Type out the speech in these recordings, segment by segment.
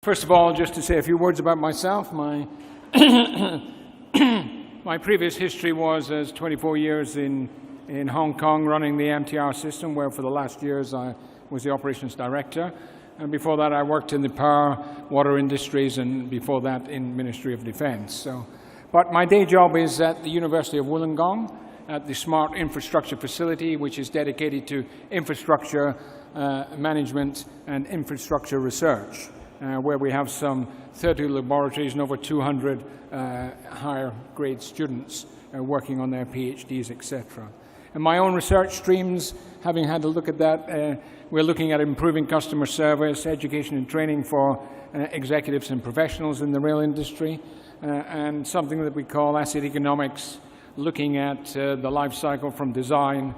First of all, just to say a few words about myself. My previous history was as 24 years in Hong Kong running the MTR system, where for the last years I was the operations director. And before that I worked in the power, water industries, and before that in Ministry of Defense. But my day job is at the University of Wollongong, at the Smart Infrastructure Facility, which is dedicated to infrastructure management and infrastructure research, where we have some 30 laboratories and over 200 higher grade students working on their PhDs, etc. And my own research streams, having had a look at that, we're looking at improving customer service, education and training for executives and professionals in the rail industry, and something that we call asset economics, looking at the life cycle from design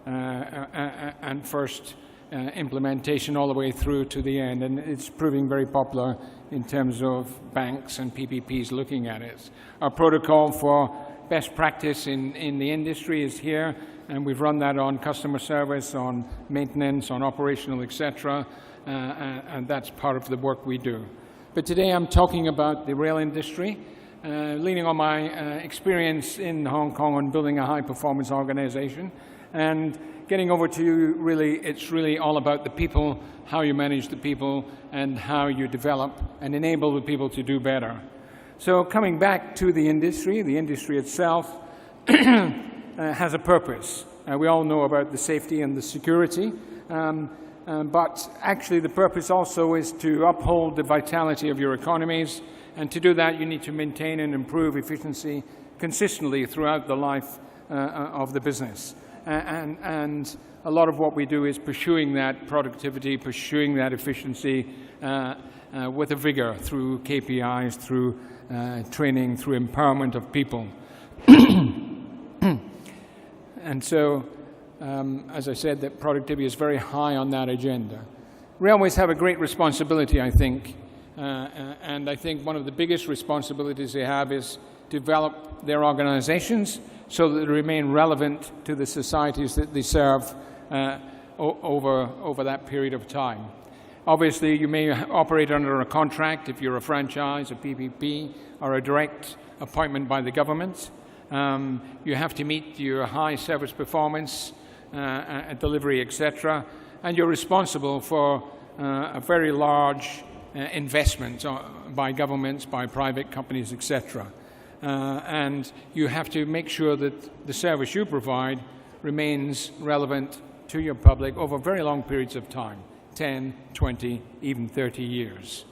and first implementation all the way through to the end, and it's proving very popular in terms of banks and PPPs looking at it. Our protocol for best practice in the industry is here, and we've run that on customer service, on maintenance, on operational, etc., and that's part of the work we do. But today I'm talking about the rail industry, leaning on my experience in Hong Kong on building a high-performance organization, and getting over to you, it's really all about the people, how you manage the people, and how you develop and enable the people to do better. So coming back to the industry itself has a purpose. We all know about the safety and the security, but actually the purpose also is to uphold the vitality of your economies, and to do that you need to maintain and improve efficiency consistently throughout the life of the business. And a lot of what we do is pursuing that productivity, pursuing that efficiency with a vigor through KPIs, through training, through empowerment of people. And so, as I said, that productivity is very high on that agenda. Railways have a great responsibility, I think, and I think one of the biggest responsibilities they have is to develop their organizations so that they remain relevant to the societies that they serve over that period of time. Obviously, you may operate under a contract if you're a franchise, a PPP, or a direct appointment by the government. You have to meet your high service performance, delivery, etc., and you're responsible for a very large investment by governments, by private companies, etc. And you have to make sure that the service you provide remains relevant to your public over very long periods of time, 10, 20, even 30 years.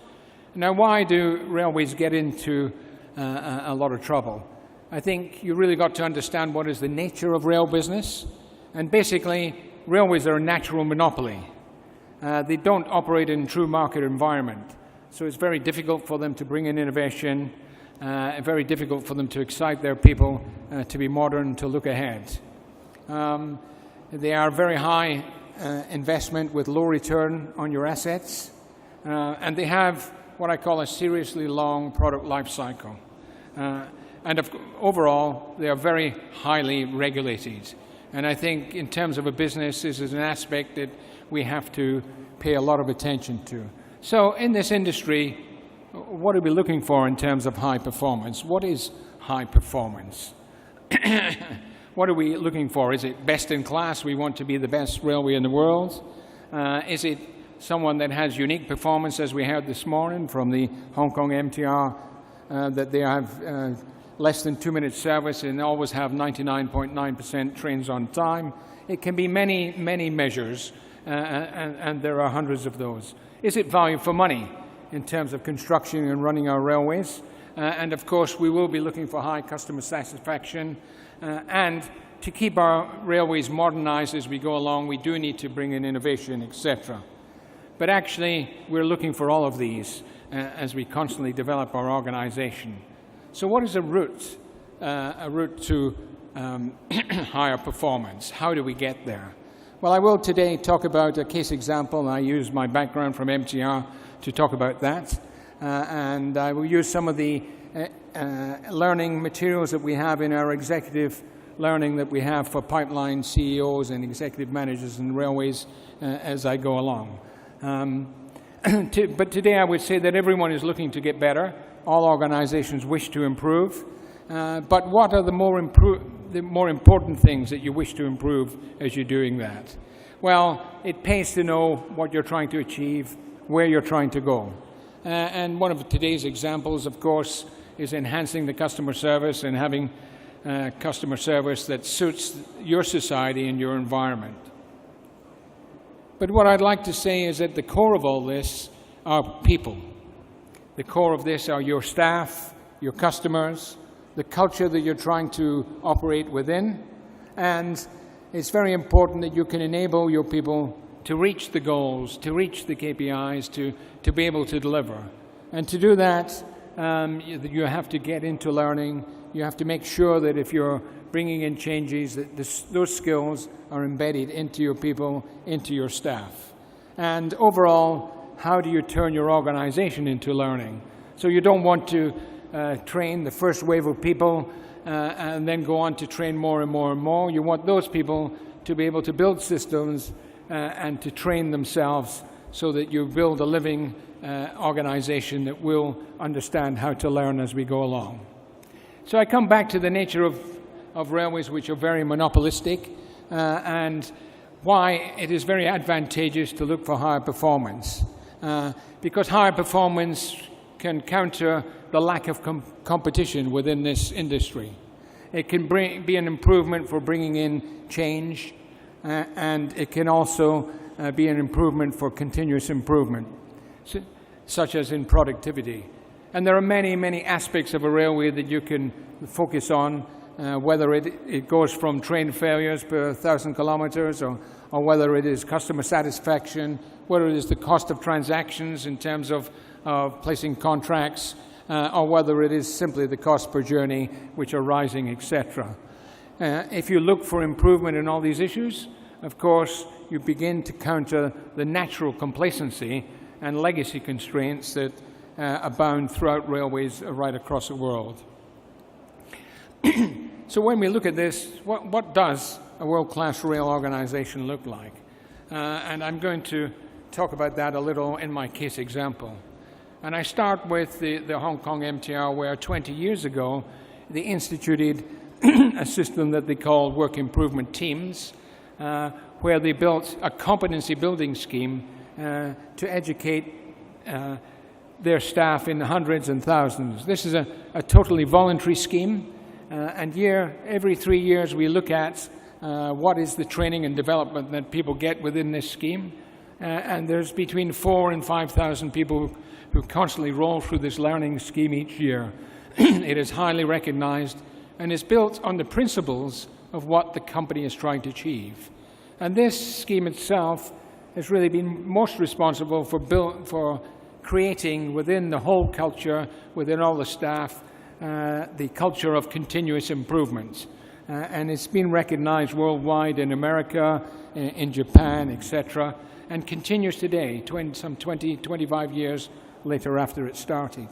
Now, why do railways get into a lot of trouble? I think you really got to understand what is the nature of rail business. And basically, railways are a natural monopoly. They don't operate in a true market environment. So it's very difficult for them to bring in innovation, very difficult for them to excite their people, to be modern, to look ahead. They are very high investment with low return on your assets, and they have what I call a seriously long product life cycle. And overall, they are very highly regulated. And I think in terms of a business, this is an aspect that we have to pay a lot of attention to. So in this industry, what are we looking for in terms of high performance? What is high performance? What are we looking for? Is it best in class? We want to be the best railway in the world. Is it someone that has unique performance, as we heard this morning from the Hong Kong MTR, that they have less than 2-minute service and always have 99.9% trains on time? It can be many, many measures, and there are hundreds of those. Is it value for money in terms of construction and running our railways? And of course, we will be looking for high customer satisfaction. And to keep our railways modernized as we go along, we do need to bring in innovation, etc. But actually, we're looking for all of these as we constantly develop our organization. So what is a route to higher performance? How do we get there? Well, I will today talk about a case example, and I use my background from MTR to talk about that. And I will use some of the learning materials that we have in our executive learning that we have for pipeline CEOs and executive managers in railways as I go along. But today I would say that everyone is looking to get better. All organizations wish to improve. But what are the more important things that you wish to improve as you're doing that? Well, it pays to know what you're trying to achieve, where you're trying to go. And one of today's examples, of course, is enhancing the customer service and having customer service that suits your society and your environment. But what I'd like to say is at the core of all this are people. The core of this are your staff, your customers, the culture that you're trying to operate within, and it's very important that you can enable your people to reach the goals, to reach the KPIs, to be able to deliver. And to do that, you have to get into learning. You have to make sure that if you're bringing in changes, that those skills are embedded into your people, into your staff. And overall, how do you turn your organization into learning? So you don't want to train the first wave of people and then go on to train more and more and more. You want those people to be able to build systems and to train themselves so that you build a living organization that will understand how to learn as we go along. So I come back to the nature of railways, which are very monopolistic, and why it is very advantageous to look for higher performance. Because higher performance can counter the lack of competition within this industry. It can be an improvement for bringing in change, and it can also be an improvement for continuous improvement, such as in productivity. And there are many, many aspects of a railway that you can focus on, whether it goes from train failures per 1,000 kilometers, or whether it is customer satisfaction, whether it is the cost of transactions in terms of placing contracts, or whether it is simply the cost per journey, which are rising, etc. If you look for improvement in all these issues, of course, you begin to counter the natural complacency and legacy constraints that abound throughout railways right across the world. So when we look at this, what does a world-class rail organization look like? And I'm going to talk about that a little in my case example. And I start with the Hong Kong MTR, where 20 years ago they instituted a system that they called work improvement teams, where they built a competency building scheme to educate their staff in hundreds and thousands. This is a totally voluntary scheme, and every 3 years we look at what is the training and development that people get within this scheme, and there's between 4,000 and 5,000 people who constantly roll through this learning scheme each year. It is highly recognized and is built on the principles of what the company is trying to achieve. And this scheme itself has really been most responsible for creating within the whole culture, within all the staff, the culture of continuous improvement. And it's been recognized worldwide in America, in Japan, etc., and continues today, some 20, 25 years later after it started.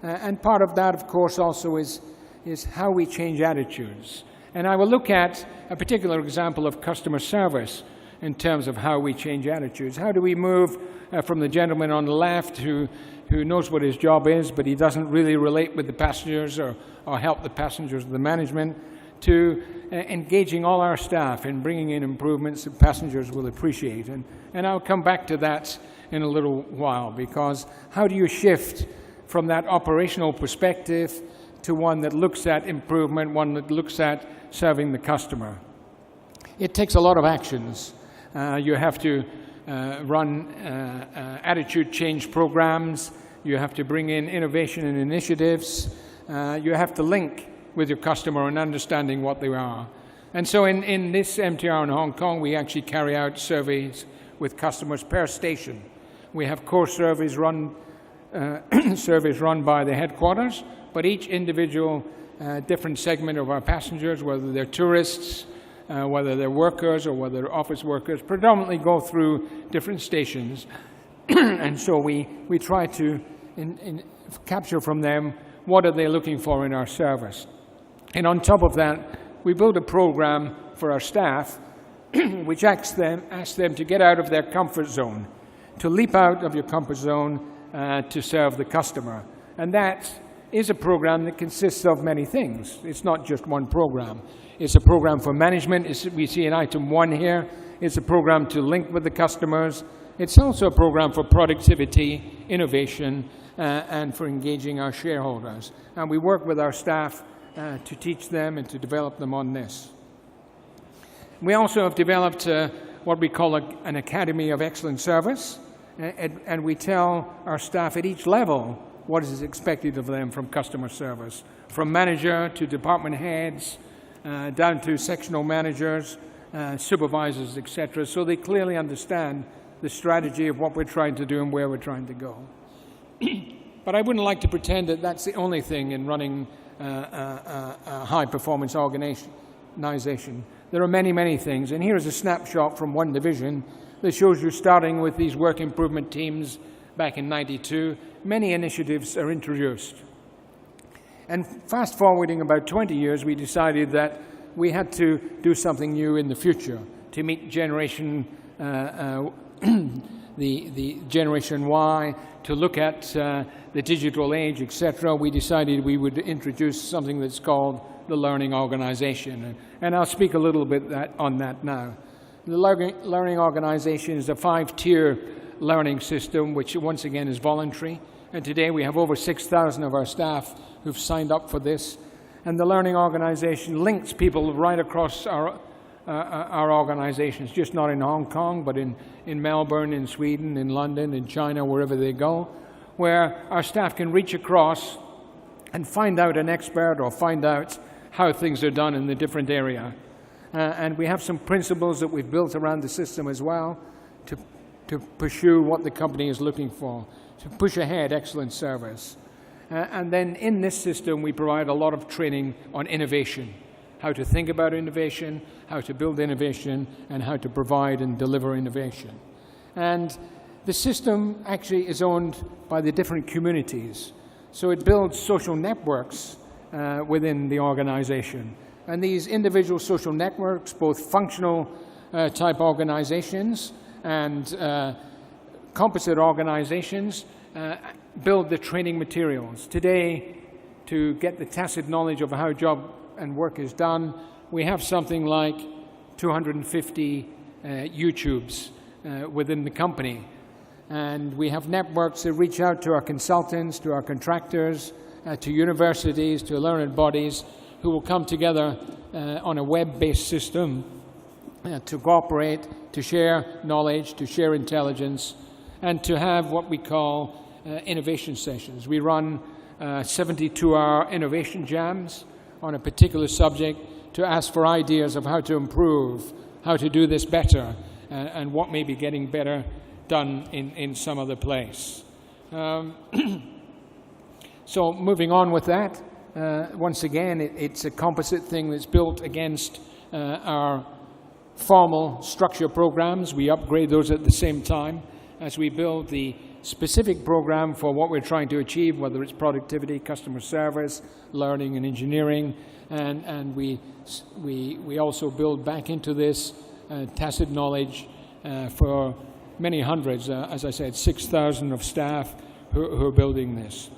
And part of that, of course, also is how we change attitudes. And I will look at a particular example of customer service in terms of how we change attitudes. How do we move from the gentleman on the left who knows what his job is, but he doesn't really relate with the passengers or help the passengers or the management, to engaging all our staff in bringing in improvements that passengers will appreciate. And I'll come back to that in a little while, because how do you shift from that operational perspective to one that looks at improvement, one that looks at serving the customer? It takes a lot of actions. You have to run attitude change programs. You have to bring in innovation and initiatives. You have to link with your customer and understanding what they are. And so in this MTR in Hong Kong, we actually carry out surveys with customers per station. We have core surveys run by the headquarters, but each individual different segment of our passengers, whether they're tourists, whether they're workers or whether they're office workers, predominantly go through different stations. And so we try to capture from them what are they looking for in our service. And on top of that, we build a program for our staff which asks them to get out of their comfort zone. to leap out of your comfort zone to serve the customer. And that is a program that consists of many things. It's not just one program. It's a program for management. We see in item 1 here. It's a program to link with the customers. It's also a program for productivity, innovation, and for engaging our shareholders. And we work with our staff to teach them and to develop them on this. We also have developed what we call an Academy of Excellent Service, and we tell our staff at each level what is expected of them from customer service, from manager to department heads, down to sectional managers, supervisors, etc., so they clearly understand the strategy of what we're trying to do and where we're trying to go. But I wouldn't like to pretend that that's the only thing in running a high-performance organization. There are many, many things, and here's a snapshot from one division that shows you, starting with these work improvement teams back in '92, many initiatives are introduced. And fast forwarding about 20 years, we decided that we had to do something new in the future to meet generation, the Generation Y, to look at the digital age, etc. We decided we would introduce something that's called the learning organization. And I'll speak a little bit on that now. The learning organization is a 5-tier learning system, which once again is voluntary. And today we have over 6,000 of our staff who've signed up for this. And the learning organization links people right across our organizations, just not in Hong Kong, but in Melbourne, in Sweden, in London, in China, wherever they go, where our staff can reach across and find out an expert or find out how things are done in the different area. And we have some principles that we've built around the system as well to pursue what the company is looking for, to push ahead excellent service. And then in this system, we provide a lot of training on innovation, how to think about innovation, how to build innovation, and how to provide and deliver innovation. And the system actually is owned by the different communities. So it builds social networks within the organization. And these individual social networks, both functional type organizations and composite organizations, build the training materials. Today, to get the tacit knowledge of how job and work is done, we have something like 250 YouTubes within the company. And we have networks that reach out to our consultants, to our contractors, to universities, to learned bodies, who will come together on a web-based system to cooperate, to share knowledge, to share intelligence, and to have what we call innovation sessions. We run 72-hour innovation jams on a particular subject to ask for ideas of how to improve, how to do this better, and what may be getting better done in some other place. So moving on with that, once again, it's a composite thing that's built against our formal structure programs. We upgrade those at the same time as we build the specific program for what we're trying to achieve, whether it's productivity, customer service, learning and engineering, and we also build back into this tacit knowledge for many hundreds, as I said, 6,000 of staff who are building this.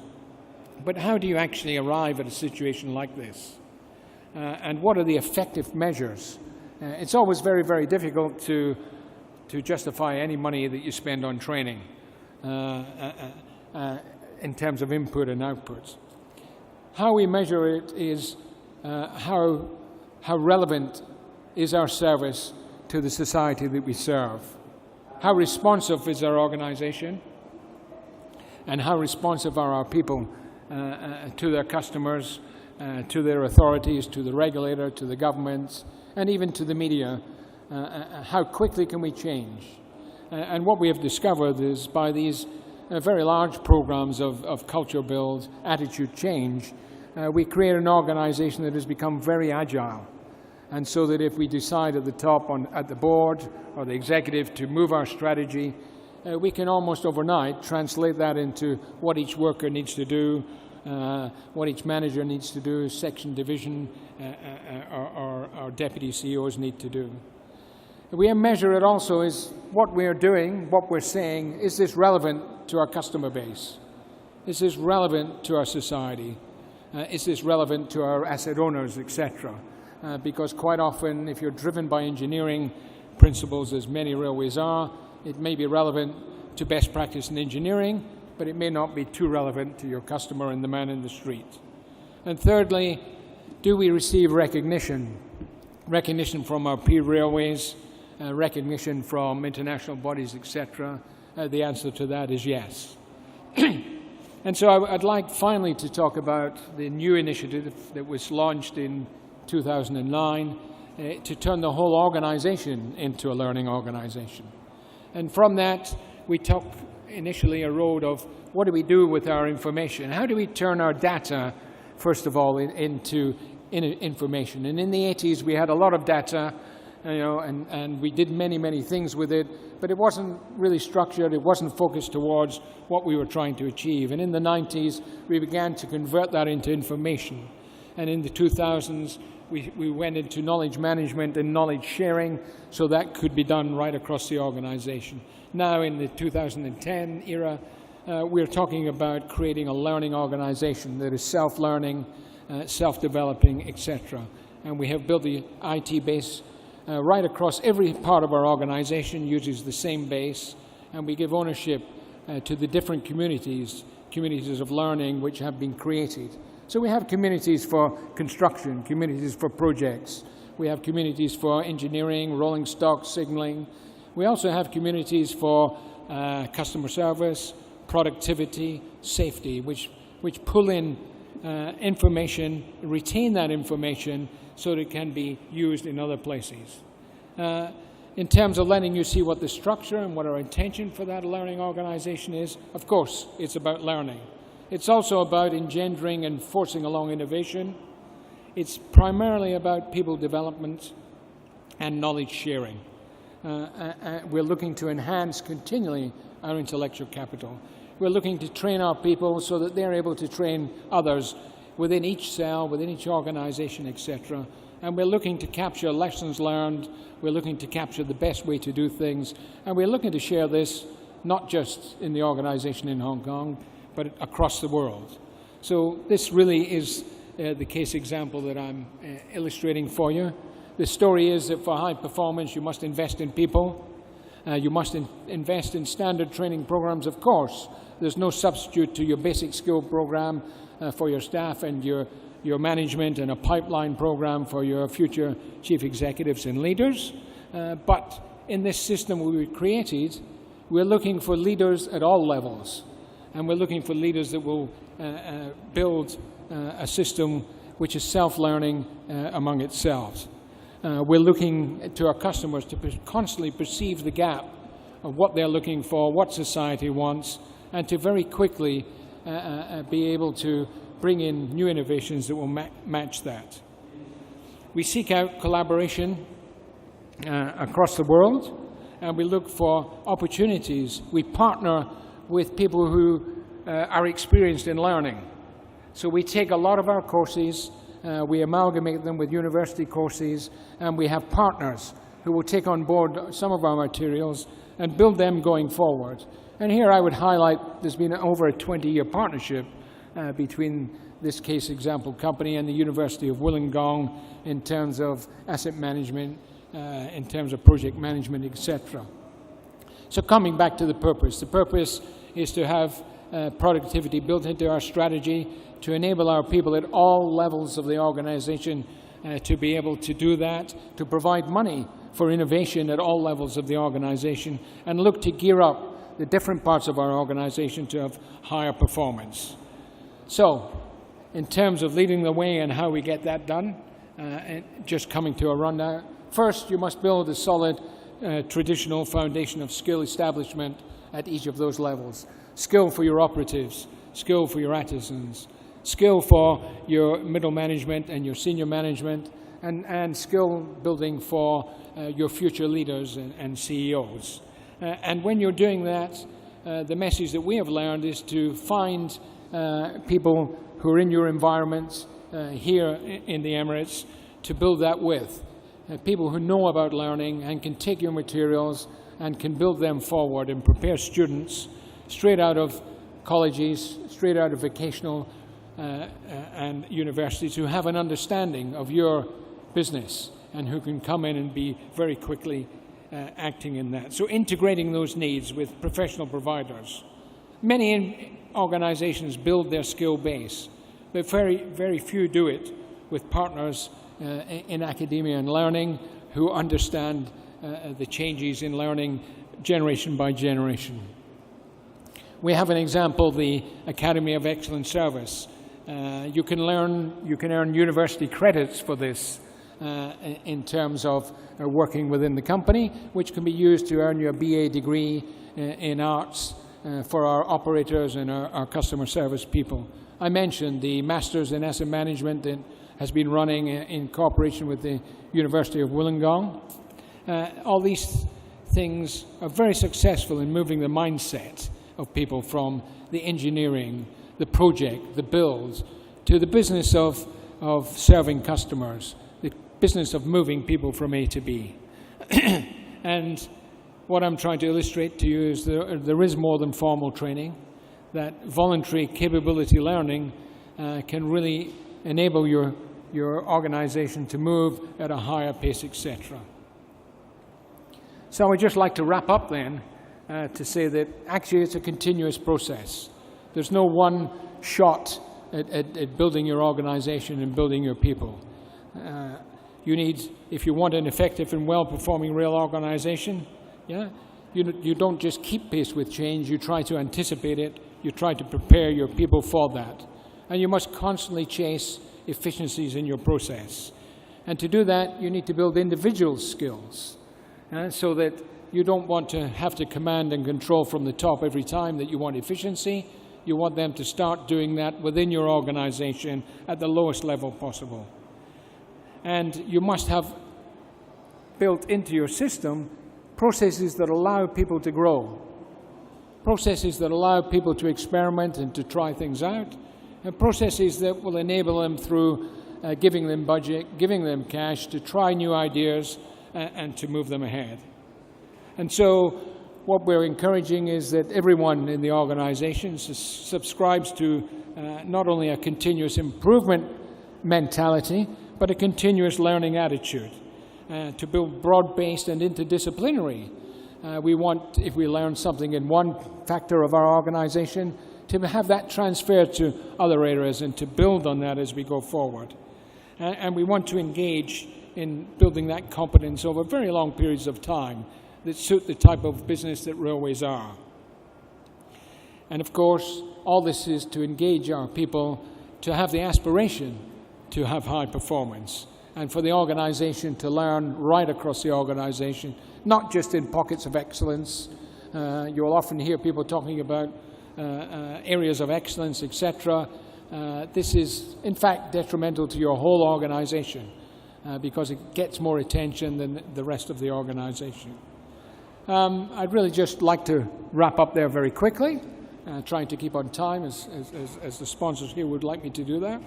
But how do you actually arrive at a situation like this? And what are the effective measures? It's always very, very difficult to justify any money that you spend on training in terms of input and outputs. How we measure it is how relevant is our service to the society that we serve? How responsive is our organization? And how responsive are our people to their customers, to their authorities, to the regulator, to the governments, and even to the media? How quickly can we change? And what we have discovered is by these very large programs of culture build, attitude change, we create an organization that has become very agile. And so that if we decide at the top, at the board or the executive, to move our strategy, we can almost overnight translate that into what each worker needs to do, what each manager needs to do, section, division, or deputy CEOs need to do. We measure it also is what we're doing, what we're saying, is this relevant to our customer base? Is this relevant to our society? Is this relevant to our asset owners, etc.? Because quite often, if you're driven by engineering principles, as many railways are, it may be relevant to best practice in engineering, but it may not be too relevant to your customer and the man in the street. And thirdly, do we receive recognition? Recognition from our peer railways, recognition from international bodies, etc. The answer to that is yes. And so I'd like finally to talk about the new initiative that was launched in 2009 to turn the whole organization into a learning organization. And from that, we took initially a road of what do we do with our information? How do we turn our data, first of all, into information? And in the 80s, we had a lot of data, and we did many things with it, but it wasn't really structured, it wasn't focused towards what we were trying to achieve. And in the 90s, we began to convert that into information. And in the 2000s, we went into knowledge management and knowledge sharing, so that could be done right across the organization. Now in the 2010 era, we're talking about creating a learning organization that is self-learning, self-developing, etc. And we have built the IT base right across every part of our organization, uses the same base, and we give ownership to the different communities of learning which have been created. So we have communities for construction, communities for projects. We have communities for engineering, rolling stock, signaling. We also have communities for customer service, productivity, safety, which pull in information, retain that information so that it can be used in other places. In terms of letting you see what the structure and what our intention for that learning organization is, of course, it's about learning. It's also about engendering and forcing along innovation. It's primarily about people development and knowledge sharing. We're looking to enhance continually our intellectual capital. We're looking to train our people so that they're able to train others within each cell, within each organization, etc. And we're looking to capture lessons learned. We're looking to capture the best way to do things. And we're looking to share this not just in the organization in Hong Kong, but across the world. So this really is the case example that I'm illustrating for you. The story is that for high performance, you must invest in people. You must invest in standard training programs, of course. There's no substitute to your basic skill program for your staff and your management, and a pipeline program for your future chief executives and leaders. But in this system we created, we're looking for leaders at all levels. And we're looking for leaders that will build a system which is self-learning among itself. We're looking to our customers to constantly perceive the gap of what they're looking for, what society wants, and to very quickly be able to bring in new innovations that will match that. We seek out collaboration across the world, and we look for opportunities. We partner with people who are experienced in learning. So we take a lot of our courses, we amalgamate them with university courses, and we have partners who will take on board some of our materials and build them going forward. And here I would highlight there's been over a 20-year partnership between this case example company and the University of Wollongong in terms of asset management, in terms of project management, etc. So coming back to the purpose is to have productivity built into our strategy to enable our people at all levels of the organization to be able to do that, to provide money for innovation at all levels of the organization, and look to gear up the different parts of our organization to have higher performance. So, in terms of leading the way and how we get that done, and just coming to a rundown, first you must build a solid traditional foundation of skill establishment at each of those levels. Skill for your operatives, skill for your artisans, skill for your middle management and your senior management, and skill building for your future leaders and CEOs. And when you're doing that, the message that we have learned is to find people who are in your environments here in the Emirates to build that with. people who know about learning and can take your materials and can build them forward and prepare students straight out of colleges, straight out of vocational and universities who have an understanding of your business and who can come in and be very quickly acting in that. So integrating those needs with professional providers. Many organizations build their skill base, but very few do it with partners in academia and learning who understand the changes in learning generation by generation. We have an example, the Academy of Excellent Service. You can earn university credits for this in terms of working within the company, which can be used to earn your BA degree in arts for our operators and our customer service people. I mentioned the Masters in Asset Management that has been running in cooperation with the University of Wollongong. All these things are very successful in moving the mindset of people from the engineering, the project, the build, to the business of serving customers, the business of moving people from A to B. And what I'm trying to illustrate to you is there is more than formal training, that voluntary capability learning can really enable your organization to move at a higher pace, etc. So I'd just like to wrap up then to say that actually it's a continuous process. There's no one shot at building your organization and building your people. You need, if you want an effective and well-performing real organization, you don't just keep pace with change, you try to anticipate it, you try to prepare your people for that. And you must constantly chase efficiencies in your process. And to do that, you need to build individual skills so that you don't want to have to command and control from the top every time that you want efficiency. You want them to start doing that within your organization at the lowest level possible. And you must have built into your system processes that allow people to grow, processes that allow people to experiment and to try things out, and processes that will enable them through giving them budget, giving them cash to try new ideas and to move them ahead. And so what we're encouraging is that everyone in the organization subscribes to not only a continuous improvement mentality, but a continuous learning attitude to build broad-based and interdisciplinary. We want, if we learn something in one factor of our organization, to have that transferred to other areas and to build on that as we go forward. And we want to engage in building that competence over very long periods of time that suit the type of business that railways are. And of course, all this is to engage our people to have the aspiration to have high performance, and for the organization to learn right across the organization, not just in pockets of excellence. You'll often hear people talking about areas of excellence, etc. This is, in fact, detrimental to your whole organization because it gets more attention than the rest of the organization. I'd really just like to wrap up there very quickly, trying to keep on time as the sponsors here would like me to do that.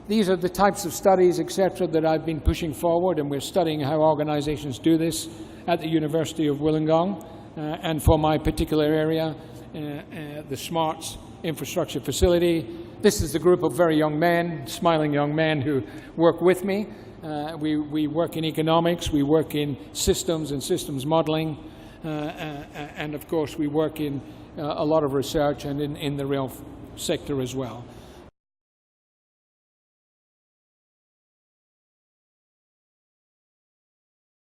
These are the types of studies, etc., that I've been pushing forward, and we're studying how organizations do this at the University of Wollongong. And for my particular area, the SMARTS infrastructure facility, this is the group of very young men, smiling young men who work with me. We work in economics, we work in systems and systems modeling, and of course we work in a lot of research and in the rail sector as well.